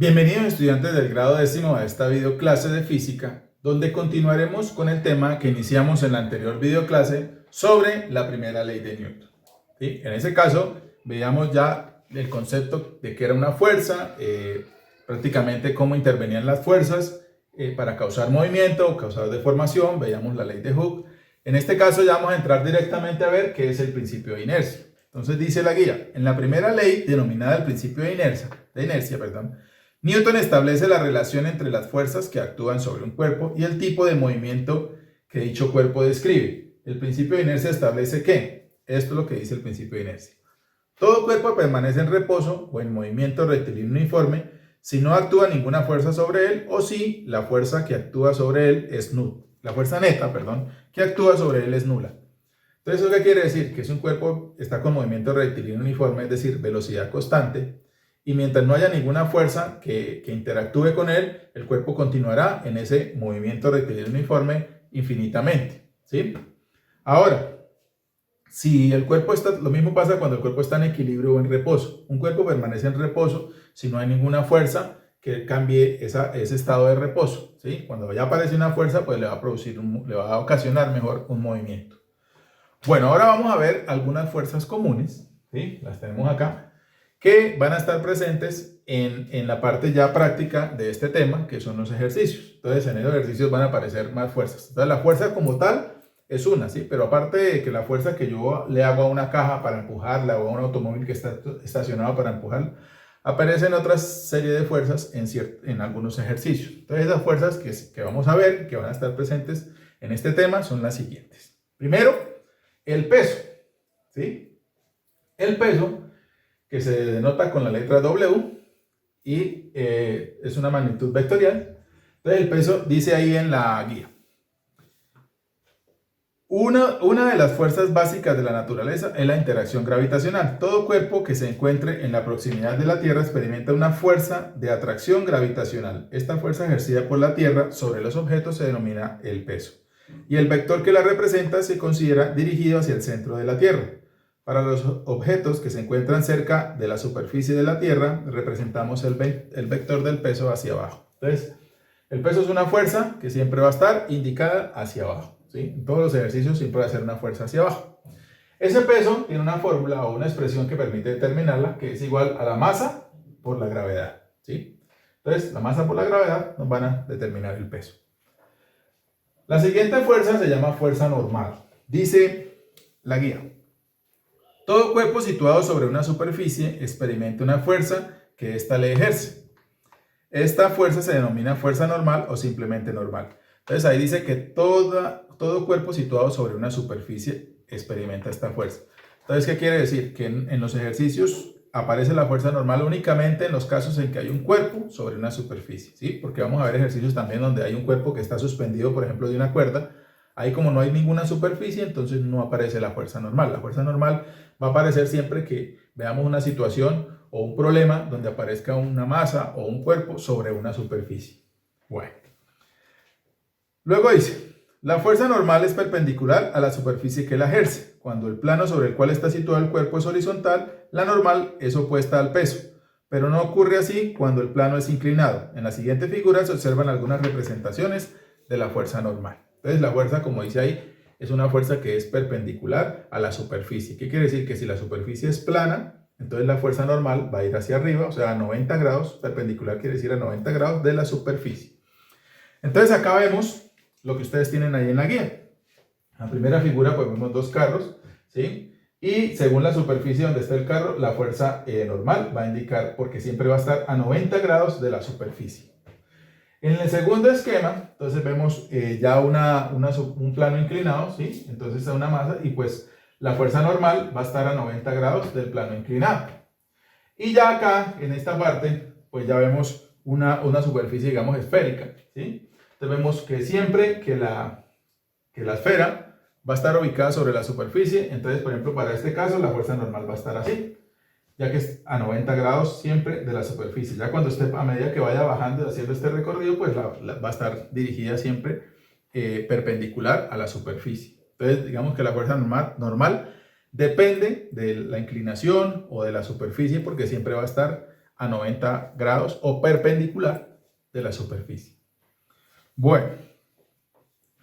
Bienvenidos estudiantes del grado décimo a esta videoclase de física, donde continuaremos con el tema que iniciamos en la anterior videoclase sobre la primera ley de Newton. ¿Sí? En ese caso, veíamos ya el concepto de que era una fuerza, prácticamente cómo intervenían las fuerzas para causar movimiento o causar deformación, veíamos la ley de Hooke. En este caso ya vamos a entrar directamente a ver qué es el principio de inercia. Entonces dice la guía, en la primera ley, denominada el principio de inercia, Newton establece la relación entre las fuerzas que actúan sobre un cuerpo y el tipo de movimiento que dicho cuerpo describe. El principio de inercia establece que, esto es lo que dice el principio de inercia, todo cuerpo permanece en reposo o en movimiento rectilíneo uniforme si no actúa ninguna fuerza sobre él o si la fuerza que actúa sobre él es nula. La fuerza neta, que actúa sobre él es nula. Entonces, ¿eso qué quiere decir? Que si un cuerpo está con movimiento rectilíneo uniforme, es decir, velocidad constante, y mientras no haya ninguna fuerza que interactúe con él, el cuerpo continuará en ese movimiento rectilíneo uniforme infinitamente, ¿sí? Ahora, si el cuerpo está, lo mismo pasa cuando el cuerpo está en equilibrio o en reposo. Un cuerpo permanece en reposo si no hay ninguna fuerza que cambie ese estado de reposo, ¿sí? Cuando ya aparece una fuerza, pues le va a ocasionar mejor un movimiento. Bueno, ahora vamos a ver algunas fuerzas comunes, ¿sí? Las tenemos acá, que van a estar presentes en la parte ya práctica de este tema, que son los ejercicios. Entonces, en esos ejercicios van a aparecer más fuerzas. Entonces, la fuerza como tal es una, ¿sí? Pero aparte de que la fuerza que yo le hago a una caja para empujarla o a un automóvil que está estacionado para empujarla, aparecen otra serie de fuerzas en algunos ejercicios. Entonces, esas fuerzas que vamos a ver, que van a estar presentes en este tema, son las siguientes. Primero, el peso, ¿sí? El peso, que se denota con la letra W y es una magnitud vectorial. Entonces, el peso dice ahí en la guía. Una de las fuerzas básicas de la naturaleza es la interacción gravitacional. Todo cuerpo que se encuentre en la proximidad de la Tierra experimenta una fuerza de atracción gravitacional. Esta fuerza ejercida por la Tierra sobre los objetos se denomina el peso. Y el vector que la representa se considera dirigido hacia el centro de la Tierra. Para los objetos que se encuentran cerca de la superficie de la Tierra, representamos el vector del peso hacia abajo. Entonces, el peso es una fuerza que siempre va a estar indicada hacia abajo, ¿sí? En todos los ejercicios siempre va a ser una fuerza hacia abajo. Ese peso tiene una fórmula o una expresión que permite determinarla, que es igual a la masa por la gravedad, ¿sí? Entonces, la masa por la gravedad nos van a determinar el peso. La siguiente fuerza se llama fuerza normal. Dice la guía. Todo cuerpo situado sobre una superficie experimenta una fuerza que ésta le ejerce. Esta fuerza se denomina fuerza normal o simplemente normal. Entonces ahí dice que todo cuerpo situado sobre una superficie experimenta esta fuerza. Entonces, ¿qué quiere decir? Que en los ejercicios aparece la fuerza normal únicamente en los casos en que hay un cuerpo sobre una superficie, ¿sí? Porque vamos a ver ejercicios también donde hay un cuerpo que está suspendido, por ejemplo, de una cuerda. Ahí como no hay ninguna superficie, entonces no aparece la fuerza normal. La fuerza normal va a aparecer siempre que veamos una situación o un problema donde aparezca una masa o un cuerpo sobre una superficie. Bueno. Luego dice, la fuerza normal es perpendicular a la superficie que la ejerce. Cuando el plano sobre el cual está situado el cuerpo es horizontal, la normal es opuesta al peso. Pero no ocurre así cuando el plano es inclinado. En la siguiente figura se observan algunas representaciones de la fuerza normal. Entonces la fuerza, como dice ahí, es una fuerza que es perpendicular a la superficie. ¿Qué quiere decir? Que si la superficie es plana, entonces la fuerza normal va a ir hacia arriba, o sea, a 90 grados. Perpendicular quiere decir a 90 grados de la superficie. Entonces acá vemos lo que ustedes tienen ahí en la guía. En la primera figura pues vemos dos carros, ¿sí? Y según la superficie donde está el carro, la fuerza normal va a indicar, porque siempre va a estar a 90 grados de la superficie. En el segundo esquema, entonces vemos ya un plano inclinado, ¿sí? Entonces está una masa y pues la fuerza normal va a estar a 90 grados del plano inclinado. Y ya acá, en esta parte, pues ya vemos una superficie, digamos, esférica, ¿sí? Entonces vemos que siempre que la esfera va a estar ubicada sobre la superficie, entonces, por ejemplo, para este caso, la fuerza normal va a estar así, ya que es a 90 grados siempre de la superficie. Ya cuando esté, a medida que vaya bajando y haciendo este recorrido, pues va a estar dirigida siempre perpendicular a la superficie. Entonces, digamos que la fuerza normal depende de la inclinación o de la superficie, porque siempre va a estar a 90 grados o perpendicular de la superficie. Bueno,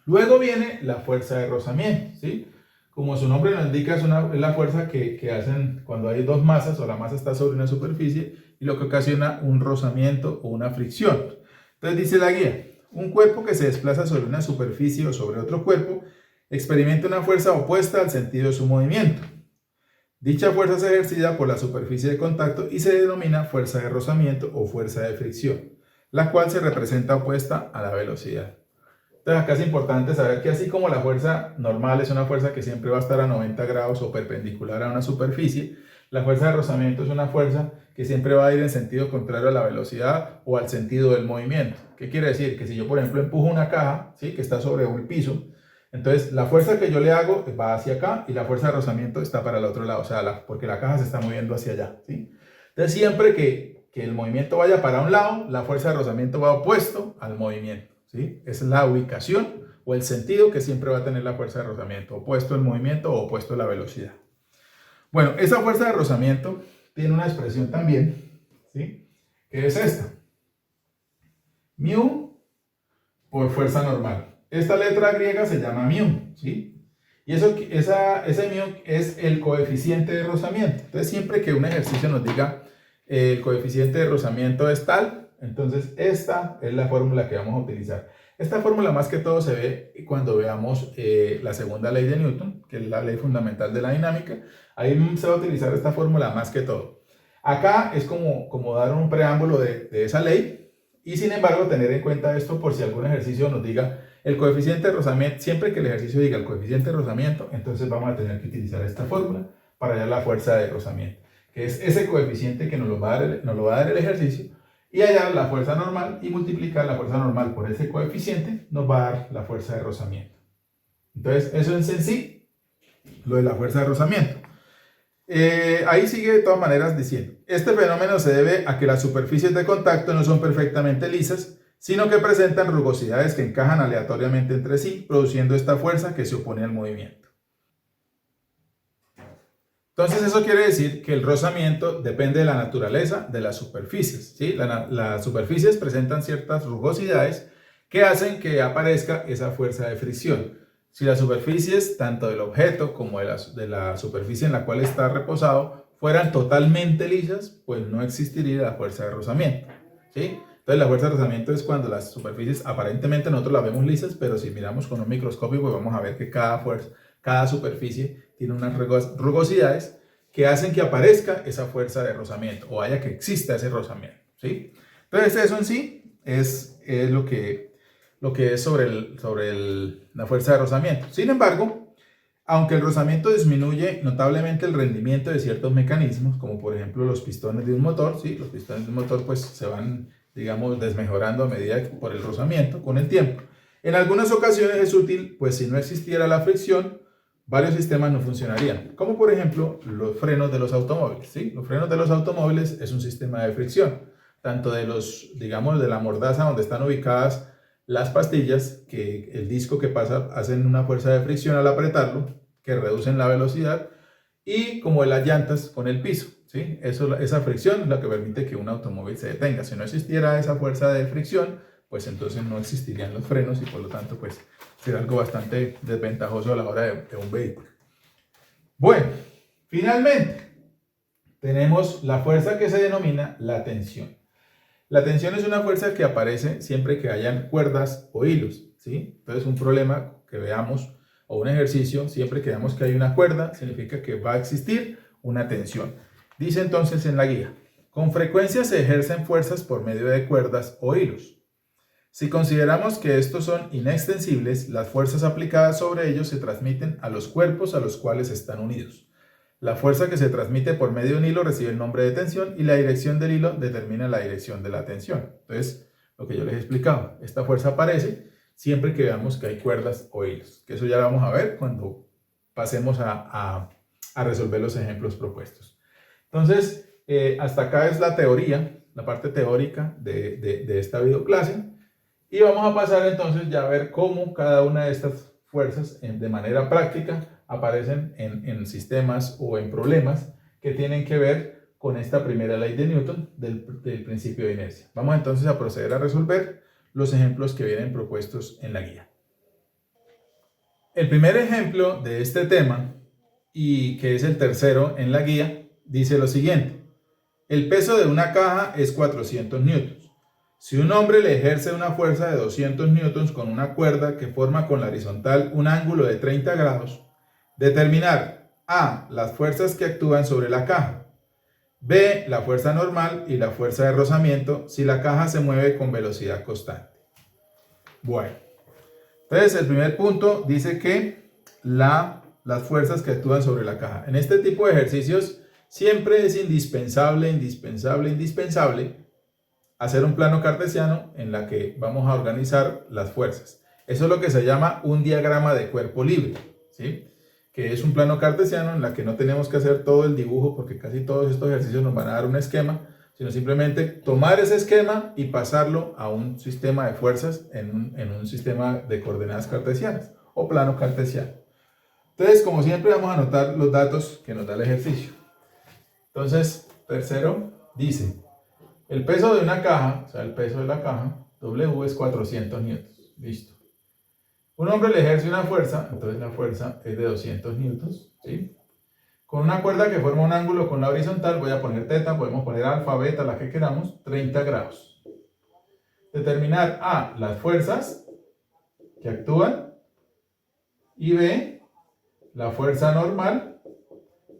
luego viene la fuerza de rozamiento, ¿sí? Como su nombre nos indica, es la fuerza que hacen cuando hay dos masas o la masa está sobre una superficie y lo que ocasiona un rozamiento o una fricción. Entonces dice la guía, un cuerpo que se desplaza sobre una superficie o sobre otro cuerpo experimenta una fuerza opuesta al sentido de su movimiento. Dicha fuerza es ejercida por la superficie de contacto y se denomina fuerza de rozamiento o fuerza de fricción, la cual se representa opuesta a la velocidad. Entonces acá es importante saber que así como la fuerza normal es una fuerza que siempre va a estar a 90 grados o perpendicular a una superficie, la fuerza de rozamiento es una fuerza que siempre va a ir en sentido contrario a la velocidad o al sentido del movimiento. ¿Qué quiere decir? Que si yo, por ejemplo, empujo una caja, ¿sí?, que está sobre un piso, entonces la fuerza que yo le hago va hacia acá y la fuerza de rozamiento está para el otro lado, o sea, porque la caja se está moviendo hacia allá, ¿sí? Entonces siempre que el movimiento vaya para un lado, la fuerza de rozamiento va opuesto al movimiento, ¿sí? Es la ubicación o el sentido que siempre va a tener la fuerza de rozamiento, opuesto al movimiento o opuesto a la velocidad. Bueno, esa fuerza de rozamiento tiene una expresión también, ¿sí?, que es esta. Mu por fuerza normal. Esta letra griega se llama mu, ¿sí? Y ese mu es el coeficiente de rozamiento. Entonces, siempre que un ejercicio nos diga el coeficiente de rozamiento es tal, entonces esta es la fórmula que vamos a utilizar. Esta fórmula más que todo se ve cuando veamos la segunda ley de Newton, que es la ley fundamental de la dinámica. Ahí se va a utilizar esta fórmula más que todo. Acá es como dar un preámbulo de esa ley y sin embargo tener en cuenta esto por si algún ejercicio nos diga el coeficiente de rozamiento. Siempre que el ejercicio diga el coeficiente de rozamiento, entonces vamos a tener que utilizar esta fórmula para hallar la fuerza de rozamiento, que es ese coeficiente que nos lo va a dar el ejercicio, y hallar la fuerza normal y multiplicar la fuerza normal por ese coeficiente nos va a dar la fuerza de rozamiento. Entonces, eso es en sí lo de la fuerza de rozamiento. Ahí sigue de todas maneras diciendo, este fenómeno se debe a que las superficies de contacto no son perfectamente lisas, sino que presentan rugosidades que encajan aleatoriamente entre sí, produciendo esta fuerza que se opone al movimiento. Entonces eso quiere decir que el rozamiento depende de la naturaleza de las superficies, ¿sí? Las superficies presentan ciertas rugosidades que hacen que aparezca esa fuerza de fricción. Si las superficies, tanto del objeto como de la superficie en la cual está reposado, fueran totalmente lisas, pues no existiría la fuerza de rozamiento, ¿sí? Entonces la fuerza de rozamiento es cuando las superficies aparentemente nosotros las vemos lisas, pero si miramos con un microscopio, pues vamos a ver que cada superficie tiene unas rugosidades que hacen que aparezca esa fuerza de rozamiento o haya que exista ese rozamiento, ¿sí? Entonces eso en sí es lo que es sobre la fuerza de rozamiento. Sin embargo, aunque el rozamiento disminuye notablemente el rendimiento de ciertos mecanismos, como por ejemplo los pistones de un motor, ¿sí? Los pistones de un motor pues se van, digamos, desmejorando a medida por el rozamiento con el tiempo. En algunas ocasiones es útil, pues si no existiera la fricción, varios sistemas no funcionarían, como por ejemplo los frenos de los automóviles, ¿sí? Los frenos de los automóviles es un sistema de fricción, tanto de digamos, de la mordaza donde están ubicadas las pastillas, que el disco que pasa hacen una fuerza de fricción al apretarlo, que reducen la velocidad, y como de las llantas con el piso, ¿sí? Esa fricción es la que permite que un automóvil se detenga. Si no existiera esa fuerza de fricción, pues entonces no existirían los frenos y por lo tanto pues será algo bastante desventajoso a la hora de un vehículo. Bueno, finalmente tenemos la fuerza que se denomina la tensión. La tensión es una fuerza que aparece siempre que hayan cuerdas o hilos, ¿sí? Entonces un problema que veamos o un ejercicio, siempre que veamos que hay una cuerda, significa que va a existir una tensión. Dice entonces en la guía, con frecuencia se ejercen fuerzas por medio de cuerdas o hilos. Si consideramos que estos son inextensibles, las fuerzas aplicadas sobre ellos se transmiten a los cuerpos a los cuales están unidos. La fuerza que se transmite por medio de un hilo recibe el nombre de tensión y la dirección del hilo determina la dirección de la tensión. Entonces, lo que yo les he explicado, esta fuerza aparece siempre que veamos que hay cuerdas o hilos, que eso ya lo vamos a ver cuando pasemos a resolver los ejemplos propuestos. Entonces, hasta acá es la teoría, la parte teórica de esta videoclase. Y vamos a pasar entonces ya a ver cómo cada una de estas fuerzas de manera práctica aparecen en sistemas o en problemas que tienen que ver con esta primera ley de Newton del principio de inercia. Vamos entonces a proceder a resolver los ejemplos que vienen propuestos en la guía. El primer ejemplo de este tema, y que es el tercero en la guía, dice lo siguiente. El peso de una caja es 400 newtons. Si un hombre le ejerce una fuerza de 200 newtons con una cuerda que forma con la horizontal un ángulo de 30 grados, determinar A. Las fuerzas que actúan sobre la caja. B. La fuerza normal y la fuerza de rozamiento si la caja se mueve con velocidad constante. Bueno, entonces el primer punto dice que las fuerzas que actúan sobre la caja. En este tipo de ejercicios siempre es indispensable hacer un plano cartesiano en la que vamos a organizar las fuerzas. Eso es lo que se llama un diagrama de cuerpo libre, ¿sí? Que es un plano cartesiano en la que no tenemos que hacer todo el dibujo porque casi todos estos ejercicios nos van a dar un esquema, sino simplemente tomar ese esquema y pasarlo a un sistema de fuerzas en un sistema de coordenadas cartesianas o plano cartesiano. Entonces, como siempre, vamos a anotar los datos que nos da el ejercicio. Entonces, tercero, dice, el peso de una caja, o sea, el peso de la caja, W es 400 newtons. Listo. Un hombre le ejerce una fuerza, entonces la fuerza es de 200 newtons, ¿sí? Con una cuerda que forma un ángulo con la horizontal, voy a poner teta, podemos poner alfa, beta, la que queramos, 30 grados. Determinar A, las fuerzas que actúan, y B, la fuerza normal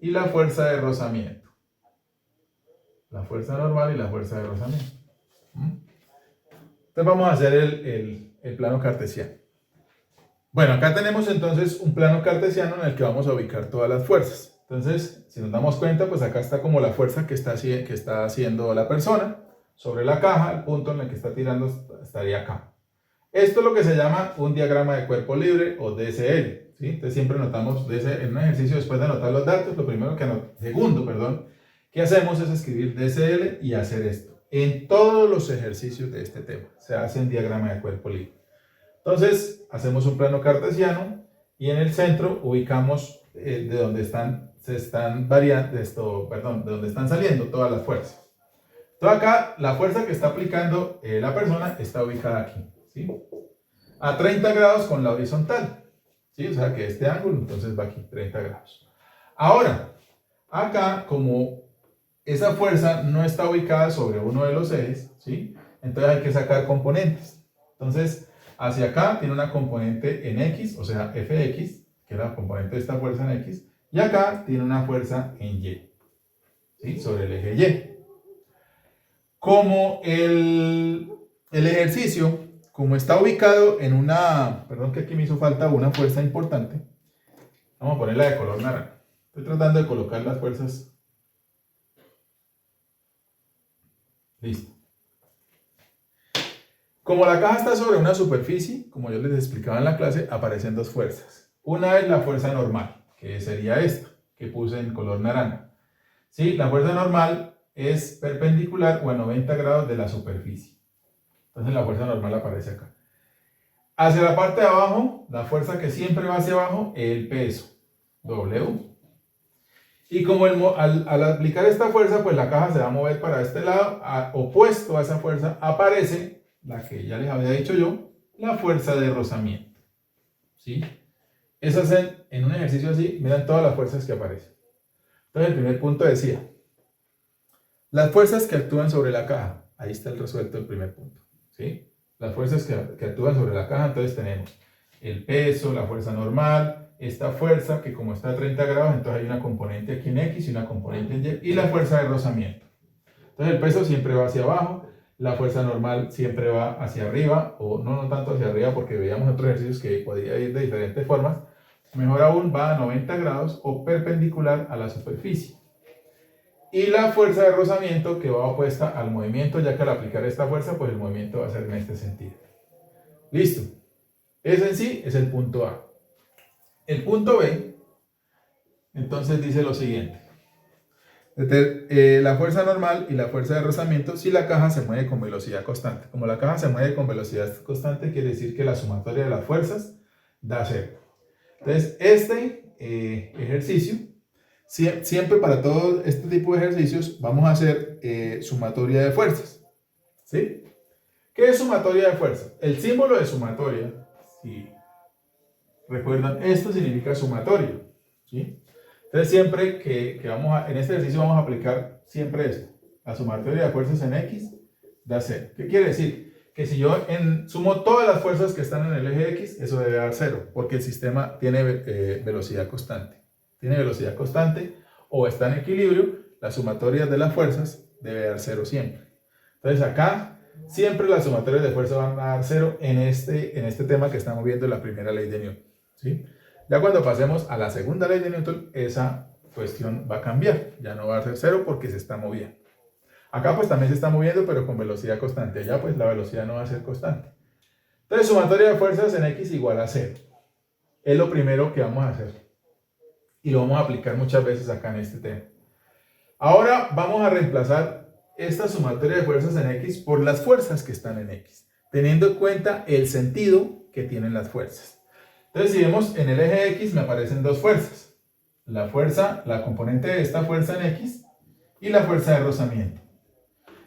y la fuerza de rozamiento. La fuerza normal y la fuerza de rozamiento. Entonces vamos a hacer el plano cartesiano. Bueno, acá tenemos entonces un plano cartesiano en el que vamos a ubicar todas las fuerzas. Entonces, si nos damos cuenta, pues acá está como la fuerza que está haciendo la persona sobre la caja, el punto en el que está tirando estaría acá. Esto es lo que se llama un diagrama de cuerpo libre o DSL, ¿sí? Entonces siempre notamos en un ejercicio, después de anotar los datos, segundo que hacemos es escribir DSL y hacer esto. En todos los ejercicios de este tema se hace un diagrama de cuerpo libre. Entonces, hacemos un plano cartesiano y en el centro ubicamos de donde están saliendo todas las fuerzas. Entonces acá, la fuerza que está aplicando la persona está ubicada aquí, ¿sí? A 30 grados con la horizontal, ¿sí? O sea que este ángulo entonces va aquí, 30 grados. Ahora, acá como esa fuerza no está ubicada sobre uno de los ejes, ¿sí? Entonces hay que sacar componentes. Entonces, hacia acá tiene una componente en X, o sea, Fx, que es la componente de esta fuerza en X, y acá tiene una fuerza en Y, ¿sí? Sobre el eje Y. Como el ejercicio, como está ubicado en perdón que aquí me hizo falta una fuerza importante, vamos a ponerla de color naranja. Estoy tratando de colocar las fuerzas. Listo. Como la caja está sobre una superficie, como yo les explicaba en la clase, aparecen dos fuerzas. Una es la fuerza normal, que sería esta, que puse en color naranja. ¿Sí? La fuerza normal es perpendicular o a 90 grados de la superficie. Entonces la fuerza normal aparece acá. Hacia la parte de abajo, la fuerza que siempre va hacia abajo, el peso, W. Y como al aplicar esta fuerza, pues la caja se va a mover para este lado, opuesto a esa fuerza, aparece la que ya les había dicho yo, la fuerza de rozamiento, ¿sí? Esas en un ejercicio así, miran todas las fuerzas que aparecen. Entonces el primer punto decía, las fuerzas que actúan sobre la caja, ahí está el resuelto del primer punto, ¿sí? Las fuerzas que actúan sobre la caja, entonces tenemos el peso, la fuerza normal, esta fuerza que como está a 30 grados, entonces hay una componente aquí en X y una componente en Y, y la fuerza de rozamiento. Entonces el peso siempre va hacia abajo, la fuerza normal siempre va hacia arriba, o no tanto hacia arriba porque veíamos otros ejercicios que podía ir de diferentes formas. Mejor aún va a 90 grados o perpendicular a la superficie. Y la fuerza de rozamiento que va opuesta al movimiento, ya que al aplicar esta fuerza, pues el movimiento va a ser en este sentido. Listo. Ese en sí es el punto A. El punto B, entonces dice lo siguiente. La fuerza normal y la fuerza de rozamiento si la caja se mueve con velocidad constante. Como la caja se mueve con velocidad constante, quiere decir que la sumatoria de las fuerzas da 0. Entonces, este ejercicio siempre para todo este tipo de ejercicios vamos a hacer sumatoria de fuerzas. ¿Sí? ¿Qué es sumatoria de fuerzas? El símbolo de sumatoria, si recuerdan, esto significa sumatoria. ¿Sí? Entonces siempre que en este ejercicio vamos a aplicar siempre esto. La sumatoria de fuerzas en X da 0. ¿Qué quiere decir? Que si yo sumo todas las fuerzas que están en el eje X, eso debe dar 0, porque el sistema tiene velocidad constante. Tiene velocidad constante o está en equilibrio, la sumatoria de las fuerzas debe dar 0 siempre. Entonces acá siempre las sumatorias de fuerza van a dar 0 en este tema que estamos viendo, la primera ley de Newton. ¿Sí? Ya cuando pasemos a la segunda ley de Newton, esa cuestión va a cambiar. Ya no va a ser 0 porque se está moviendo. Acá pues también se está moviendo, pero con velocidad constante. Allá pues la velocidad no va a ser constante. Entonces, sumatoria de fuerzas en X igual a 0. Es lo primero que vamos a hacer. Y lo vamos a aplicar muchas veces acá en este tema. Ahora vamos a reemplazar esta sumatoria de fuerzas en X por las fuerzas que están en X, teniendo en cuenta el sentido que tienen las fuerzas. Entonces, si vemos en el eje X me aparecen dos fuerzas. La componente de esta fuerza en X y la fuerza de rozamiento.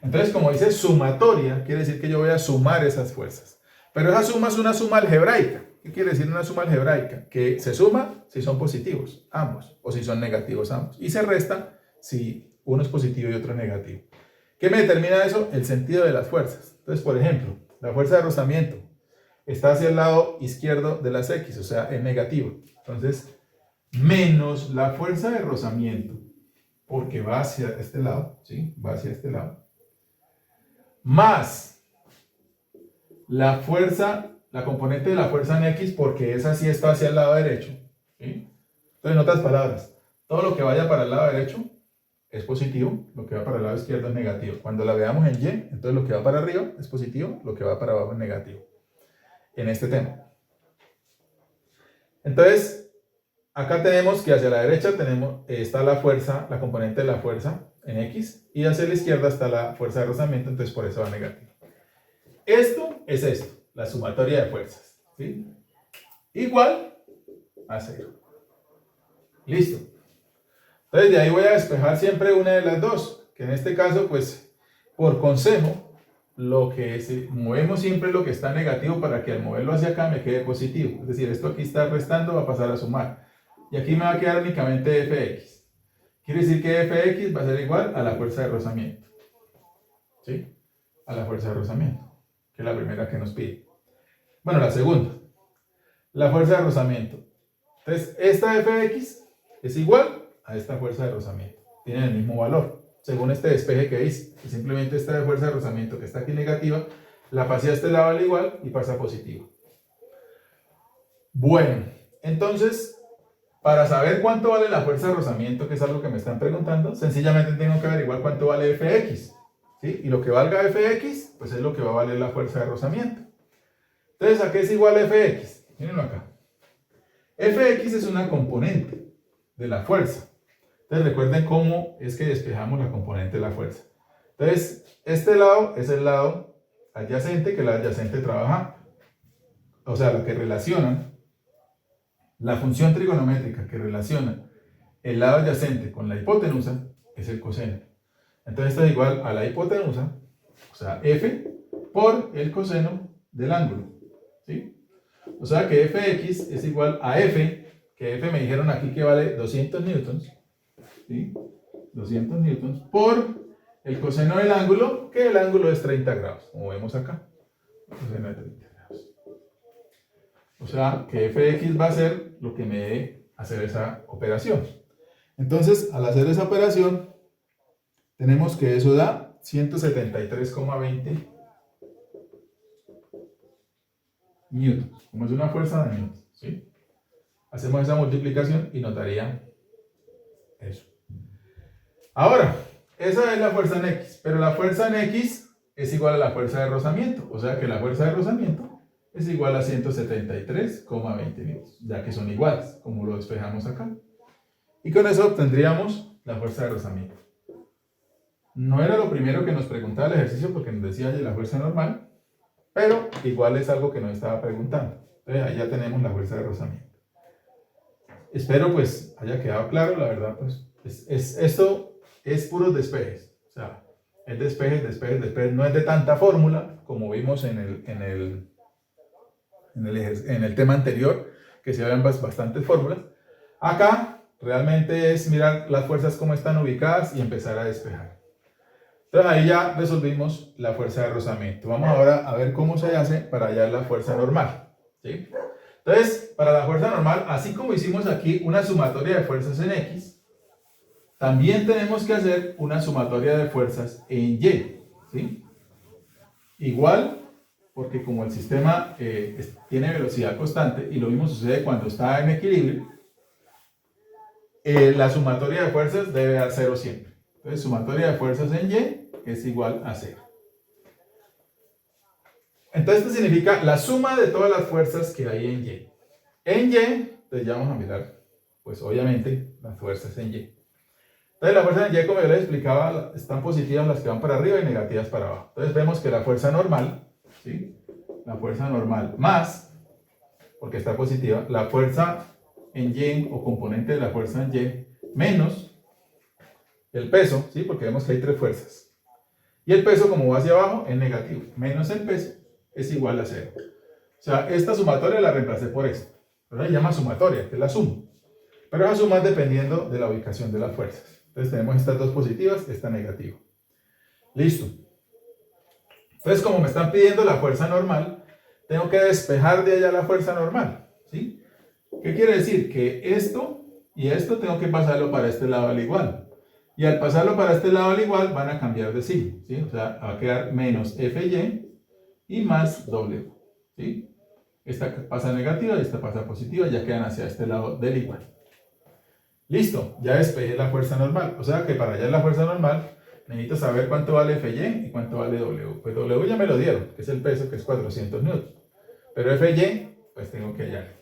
Entonces, como dice sumatoria, quiere decir que yo voy a sumar esas fuerzas. Pero esa suma es una suma algebraica. ¿Qué quiere decir una suma algebraica? Que se suma si son positivos, ambos, o si son negativos, ambos. Y se resta si uno es positivo y otro es negativo. ¿Qué me determina eso? El sentido de las fuerzas. Entonces, por ejemplo, la fuerza de rozamiento está hacia el lado izquierdo de las X, o sea, es negativo. Entonces, menos la fuerza de rozamiento, porque va hacia este lado, ¿sí? Va hacia este lado. Más la componente de la fuerza en X, porque esa sí está hacia el lado derecho. ¿Sí? Entonces, en otras palabras, todo lo que vaya para el lado derecho es positivo, lo que va para el lado izquierdo es negativo. Cuando la veamos en Y, entonces lo que va para arriba es positivo, lo que va para abajo es negativo. En este tema. Entonces, acá tenemos que hacia la derecha está la fuerza, la componente de la fuerza en X, y hacia la izquierda está la fuerza de rozamiento, entonces por eso va negativo. Esto es esto, la sumatoria de fuerzas. ¿Sí? Igual a 0. Listo. Entonces de ahí voy a despejar siempre una de las dos, que en este caso, pues, por consejo, movemos siempre lo que está negativo para que al moverlo hacia acá me quede positivo. Es decir, esto aquí está restando, va a pasar a sumar. Y aquí me va a quedar únicamente Fx. Quiere decir que Fx va a ser igual a la fuerza de rozamiento. ¿Sí? A la fuerza de rozamiento, que es la primera que nos pide. Bueno, la segunda. La fuerza de rozamiento. Entonces, esta Fx es igual a esta fuerza de rozamiento. Tienen el mismo valor, según este despeje que hice. Y simplemente esta fuerza de rozamiento que está aquí negativa, la pasé a este lado al igual y pasa a positivo. Bueno, entonces, para saber cuánto vale la fuerza de rozamiento, que es algo que me están preguntando, sencillamente tengo que averiguar cuánto vale Fx. ¿Sí? Y lo que valga Fx, pues es lo que va a valer la fuerza de rozamiento. Entonces, ¿a qué es igual Fx? Mírenlo acá. Fx es una componente de la fuerza. Entonces, recuerden cómo es que despejamos la componente de la fuerza. Entonces, este lado es el lado adyacente, que el adyacente trabaja, o sea, lo que relaciona la función trigonométrica que relaciona el lado adyacente con la hipotenusa es el coseno. Entonces, esto es igual a la hipotenusa, o sea, F por el coseno del ángulo. ¿Sí? O sea que Fx es igual a F, que F me dijeron aquí que vale 200 newtons, ¿sí? 200 newtons por el coseno del ángulo, que el ángulo es 30 grados, como vemos acá. Coseno de 30 grados. O sea que Fx va a ser lo que me dé hacer esa operación. Entonces, al hacer esa operación, tenemos que eso da 173,20 newtons, como es una fuerza de newtons, ¿sí? Hacemos esa multiplicación y nos daría eso. Ahora, esa es la fuerza en X, pero la fuerza en X es igual a la fuerza de rozamiento, o sea que la fuerza de rozamiento es igual a 173,20 newtons, ya que son iguales, como lo despejamos acá. Y con eso obtendríamos la fuerza de rozamiento. No era lo primero que nos preguntaba el ejercicio porque nos decía la fuerza normal, pero igual es algo que nos estaba preguntando. Entonces ahí ya tenemos la fuerza de rozamiento. Espero pues haya quedado claro, la verdad pues Esto es puros despejes. O sea, es despejes, despejes, despejes. No es de tanta fórmula como vimos en el tema anterior, que se ven bastantes fórmulas. Acá realmente es mirar las fuerzas cómo están ubicadas y empezar a despejar. Entonces ahí ya resolvimos la fuerza de rozamiento. Vamos ahora a ver cómo se hace para hallar la fuerza normal, ¿sí? Entonces, para la fuerza normal, así como hicimos aquí una sumatoria de fuerzas en X, también tenemos que hacer una sumatoria de fuerzas en Y, ¿sí? Igual, porque como el sistema tiene velocidad constante, y lo mismo sucede cuando está en equilibrio, la sumatoria de fuerzas debe dar 0 siempre. Entonces, sumatoria de fuerzas en Y es igual a 0. Entonces, esto significa la suma de todas las fuerzas que hay en Y. En Y, entonces ya vamos a mirar, pues obviamente, las fuerzas en Y. Entonces, las fuerzas en Y, como yo les explicaba, están positivas las que van para arriba y negativas para abajo. Entonces, vemos que la fuerza normal, ¿sí? La fuerza normal más, porque está positiva, la fuerza en Y o componente de la fuerza en Y, menos el peso, ¿sí? Porque vemos que hay tres fuerzas. Y el peso, como va hacia abajo, es negativo. Menos el peso es igual a 0. O sea, esta sumatoria la reemplacé por esta. Pero se llama sumatoria, que es la suma. Pero esa suma es dependiendo de la ubicación de las fuerzas. Entonces tenemos estas dos positivas, esta negativa. Listo. Entonces, como me están pidiendo la fuerza normal, tengo que despejar de allá la fuerza normal, ¿sí? ¿Qué quiere decir? Que esto y esto tengo que pasarlo para este lado al igual. Y al pasarlo para este lado al igual, van a cambiar de signo, ¿sí? O sea, va a quedar menos FY y más W, ¿sí? Esta pasa negativa y esta pasa positiva, ya quedan hacia este lado del igual. Listo, ya despejé la fuerza normal. O sea que para hallar la fuerza normal, necesito saber cuánto vale FY y cuánto vale W. Pues W ya me lo dieron, que es el peso, que es 400 newtons. Pero FY, pues tengo que hallar.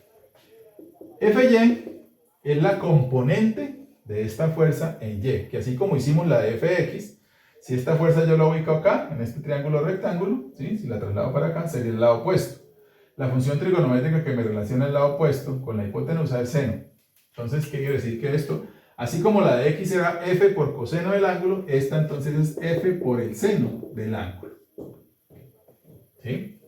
FY es la componente de esta fuerza en Y, que así como hicimos la de FX, si esta fuerza yo la ubico acá, en este triángulo rectángulo, ¿sí? Si la traslado para acá, sería el lado opuesto. La función trigonométrica que me relaciona el lado opuesto con la hipotenusa es seno. Entonces, ¿qué quiere decir que esto? Así como la de X era F por coseno del ángulo, esta entonces es F por el seno del ángulo. ¿Sí?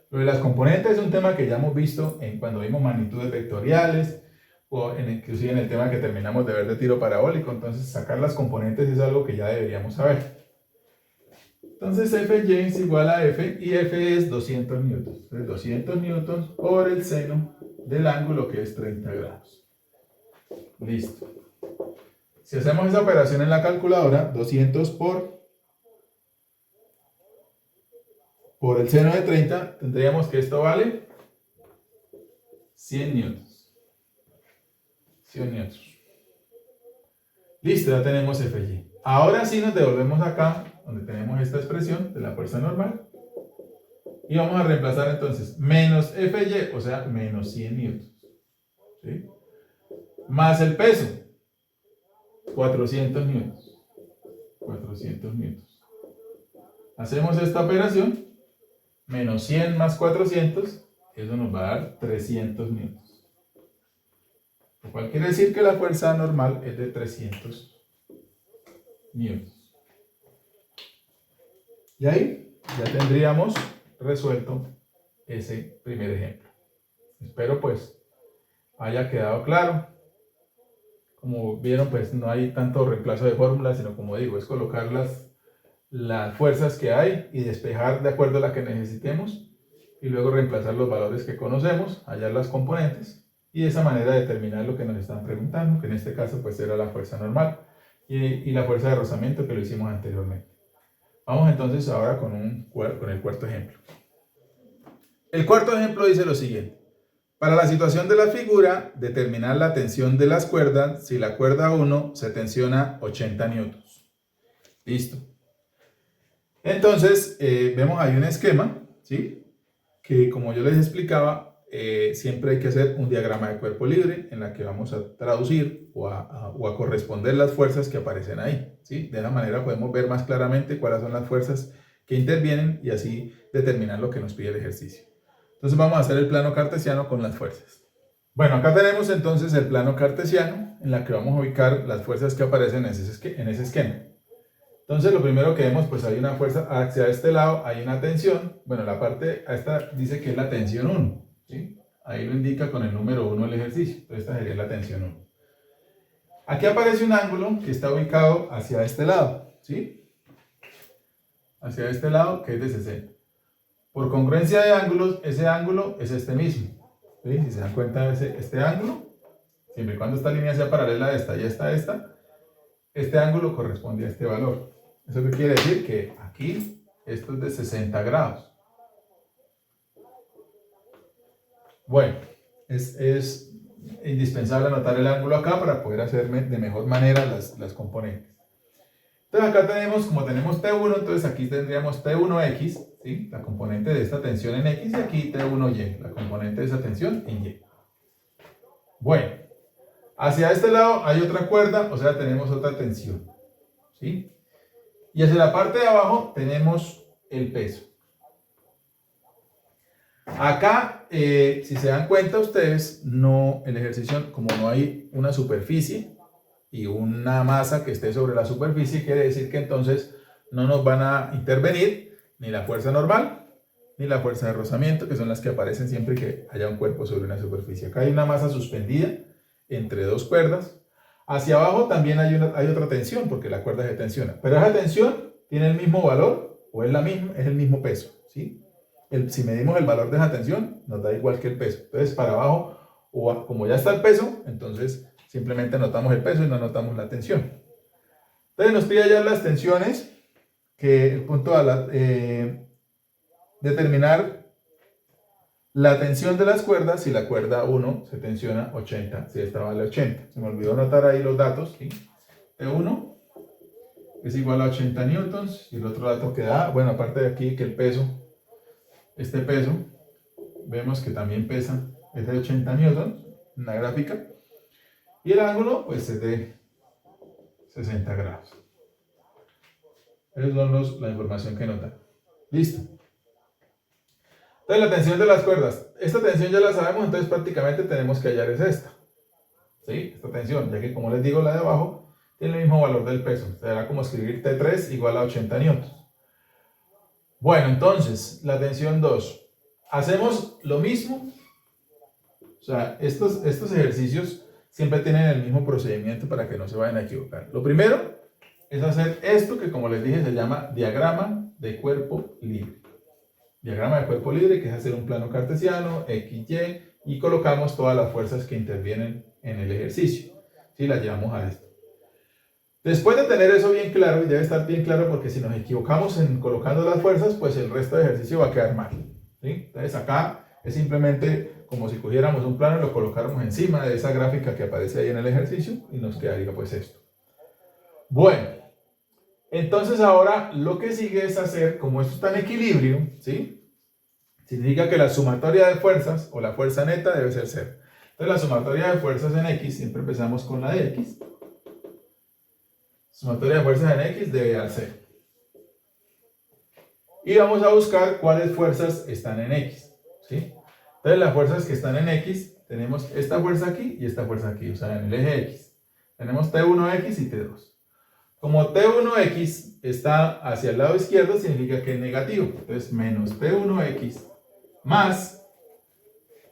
Lo de las componentes es un tema que ya hemos visto cuando vimos magnitudes vectoriales, o inclusive en el tema que terminamos de ver de tiro parabólico. Entonces, sacar las componentes es algo que ya deberíamos saber. Entonces, Fy es igual a F, y F es 200 newtons. Entonces, 200 newtons por el seno del ángulo, que es 30 grados. Listo. Si hacemos esa operación en la calculadora, 200 por el seno de 30, tendríamos que esto vale 100 newtons. 100 newtons. Listo, ya tenemos Fy. Ahora sí nos devolvemos acá, donde tenemos esta expresión de la fuerza normal. Y vamos a reemplazar entonces menos Fy, o sea, menos 100 newtons. ¿Sí? Más el peso, 400 newtons. 400 newtons. Hacemos esta operación, menos 100 más 400, eso nos va a dar 300 newtons. Lo cual quiere decir que la fuerza normal es de 300 newtons. Y ahí ya tendríamos resuelto ese primer ejemplo. Espero pues haya quedado claro. Como vieron, pues no hay tanto reemplazo de fórmulas, sino, como digo, es colocar las fuerzas que hay y despejar de acuerdo a la que necesitemos, y luego reemplazar los valores que conocemos, hallar las componentes, y de esa manera determinar lo que nos están preguntando, que en este caso pues era la fuerza normal y la fuerza de rozamiento, que lo hicimos anteriormente. Vamos entonces ahora con el cuarto ejemplo. El cuarto ejemplo dice lo siguiente. Para la situación de la figura, determinar la tensión de las cuerdas si la cuerda 1 se tensiona 80 newtons. Listo. Entonces, vemos ahí un esquema, ¿sí? Que, como yo les explicaba, siempre hay que hacer un diagrama de cuerpo libre en la que vamos a traducir o a corresponder las fuerzas que aparecen ahí, ¿sí? De esa manera podemos ver más claramente cuáles son las fuerzas que intervienen y así determinar lo que nos pide el ejercicio. Entonces vamos a hacer el plano cartesiano con las fuerzas. Bueno, acá tenemos entonces el plano cartesiano en la que vamos a ubicar las fuerzas que aparecen en ese esquema. Entonces lo primero que vemos, pues hay una fuerza hacia este lado, hay una tensión. Bueno, la parte a esta dice que es la tensión 1, ¿sí? Ahí lo indica con el número 1 el ejercicio. Entonces esta sería la tensión 1. Aquí aparece un ángulo que está ubicado hacia este lado, ¿sí? Hacia este lado, que es de 60. Por congruencia de ángulos, ese ángulo es este mismo, ¿sí? Si se dan cuenta, este ángulo, siempre y cuando esta línea sea paralela a esta y esta, este ángulo corresponde a este valor. ¿Eso qué quiere decir? Que aquí esto es de 60 grados. Bueno, es indispensable anotar el ángulo acá para poder hacer de mejor manera las componentes. Entonces acá tenemos, como tenemos T1, entonces aquí tendríamos T1X, ¿sí? La componente de esta tensión en X, y aquí T1Y, la componente de esa tensión en Y. Bueno, hacia este lado hay otra cuerda, o sea, tenemos otra tensión, ¿sí? Y hacia la parte de abajo tenemos el peso. Acá, si se dan cuenta ustedes, el ejercicio, como no hay una superficie y una masa que esté sobre la superficie, quiere decir que entonces no nos van a intervenir ni la fuerza normal ni la fuerza de rozamiento, que son las que aparecen siempre que haya un cuerpo sobre una superficie. Acá hay una masa suspendida entre dos cuerdas. Hacia abajo también hay otra tensión, porque la cuerda se tensiona, pero esa tensión tiene el mismo valor o es el mismo peso, ¿sí? Si medimos el valor de esa tensión, nos da igual que el peso. Entonces, para abajo, como ya está el peso, entonces simplemente anotamos el peso y no anotamos la tensión. Entonces, nos pide hallar las tensiones, que el punto determinar la tensión de las cuerdas. Si la cuerda 1 se tensiona 80, si esta vale 80. Se me olvidó anotar ahí los datos, ¿sí? T1 es igual a 80 newtons, y el otro dato que da, bueno, aparte de aquí que el peso, este peso, vemos que también pesa, es de 80 newtons en la gráfica, y el ángulo pues es de 60 grados. Esa es la información que nota. Listo. Entonces la tensión de las cuerdas, esta tensión ya la sabemos, entonces prácticamente tenemos que hallar es esta, ¿sí? Esta tensión, ya que como les digo, la de abajo tiene el mismo valor del peso, será como escribir T3 igual a 80 newtons. Bueno, entonces, la tensión 2. Hacemos lo mismo. O sea, estos ejercicios siempre tienen el mismo procedimiento para que no se vayan a equivocar. Lo primero es hacer esto que, como les dije, se llama diagrama de cuerpo libre. Diagrama de cuerpo libre, que es hacer un plano cartesiano, X, Y, y colocamos todas las fuerzas que intervienen en el ejercicio. ¿Sí? Las llevamos a esto. Después de tener eso bien claro, y debe estar bien claro porque si nos equivocamos en colocando las fuerzas, pues el resto del ejercicio va a quedar mal, ¿sí? Entonces acá es simplemente como si cogiéramos un plano y lo colocáramos encima de esa gráfica que aparece ahí en el ejercicio y nos quedaría pues esto. Bueno, entonces ahora lo que sigue es hacer, como esto está en equilibrio, ¿sí? Significa que la sumatoria de fuerzas o la fuerza neta debe ser 0. Entonces la sumatoria de fuerzas en X, siempre empezamos con la de X. Sumatoria de fuerzas en X debe dar 0. Y vamos a buscar cuáles fuerzas están en X, ¿sí? Entonces las fuerzas que están en X, tenemos esta fuerza aquí y esta fuerza aquí, o sea, en el eje X. Tenemos T1X y T2. Como T1X está hacia el lado izquierdo, significa que es negativo. Entonces, menos T1X más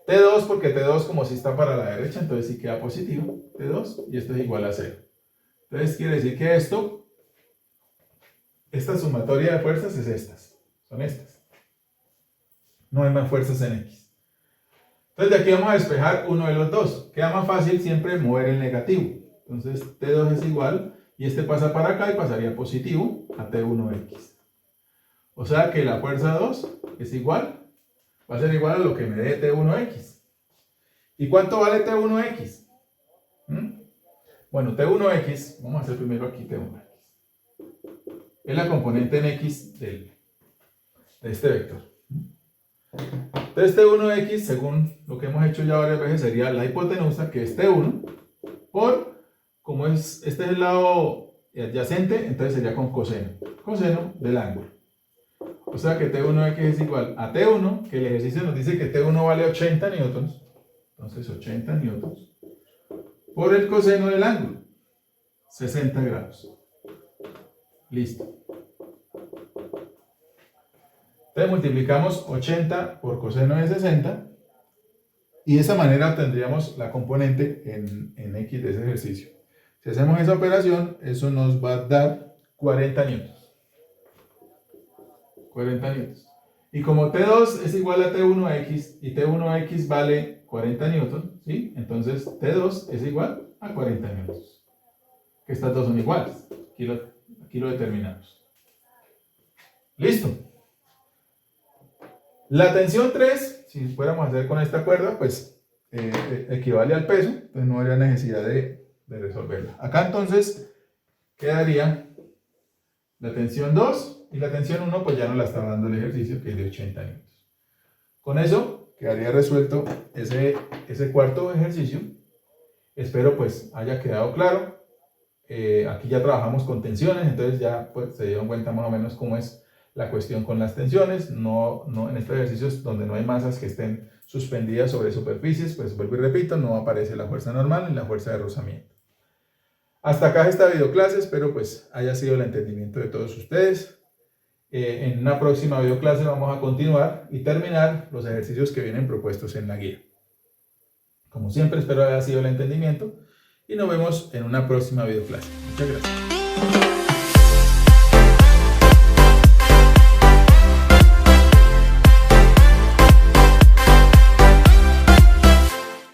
T2, porque T2 como si está para la derecha, entonces sí queda positivo, T2, y esto es igual a 0. Entonces quiere decir que esta sumatoria de fuerzas es estas, son estas. No hay más fuerzas en X. Entonces de aquí vamos a despejar uno de los dos. Queda más fácil siempre mover el negativo. Entonces T2 es igual, y este pasa para acá y pasaría positivo a T1X. O sea que la fuerza 2 es igual, va a ser igual a lo que me dé T1X. ¿Y cuánto vale T1X? Bueno, T1X, vamos a hacer primero aquí T1X. Es la componente en X de este vector. Entonces T1X, según lo que hemos hecho ya varias veces, sería la hipotenusa, que es T1, como este es el lado adyacente, entonces sería con coseno del ángulo. O sea que T1X es igual a T1, que el ejercicio nos dice que T1 vale 80 newtons. Entonces 80 newtons por el coseno del ángulo, 60 grados. Listo. Entonces multiplicamos 80 por coseno de 60 y de esa manera tendríamos la componente en X de ese ejercicio. Si hacemos esa operación, eso nos va a dar 40 newtons. 40 newtons. Y como T2 es igual a T1X y T1X vale 40 newtons, ¿sí? Entonces T2 es igual a 40 newtons. Que estas dos son iguales. Aquí lo determinamos. Listo. La tensión 3, si fuéramos a hacer con esta cuerda, pues equivale al peso, entonces no habría necesidad de resolverla. Acá entonces quedaría la tensión 2 y la tensión 1, pues ya nos la está dando el ejercicio, que es de 80 newtons. Con eso quedaría resuelto ese cuarto ejercicio. Espero pues haya quedado claro. Aquí ya trabajamos con tensiones, entonces ya pues, se dieron cuenta más o menos cómo es la cuestión con las tensiones. No en estos ejercicios donde no hay masas que estén suspendidas sobre superficies, pues vuelvo y repito, no aparece la fuerza normal ni la fuerza de rozamiento. Hasta acá esta videoclase, espero pues haya sido el entendimiento de todos ustedes. En una próxima videoclase vamos a continuar y terminar los ejercicios que vienen propuestos en la guía. Como siempre, espero haya sido el entendimiento y nos vemos en una próxima videoclase. Muchas gracias.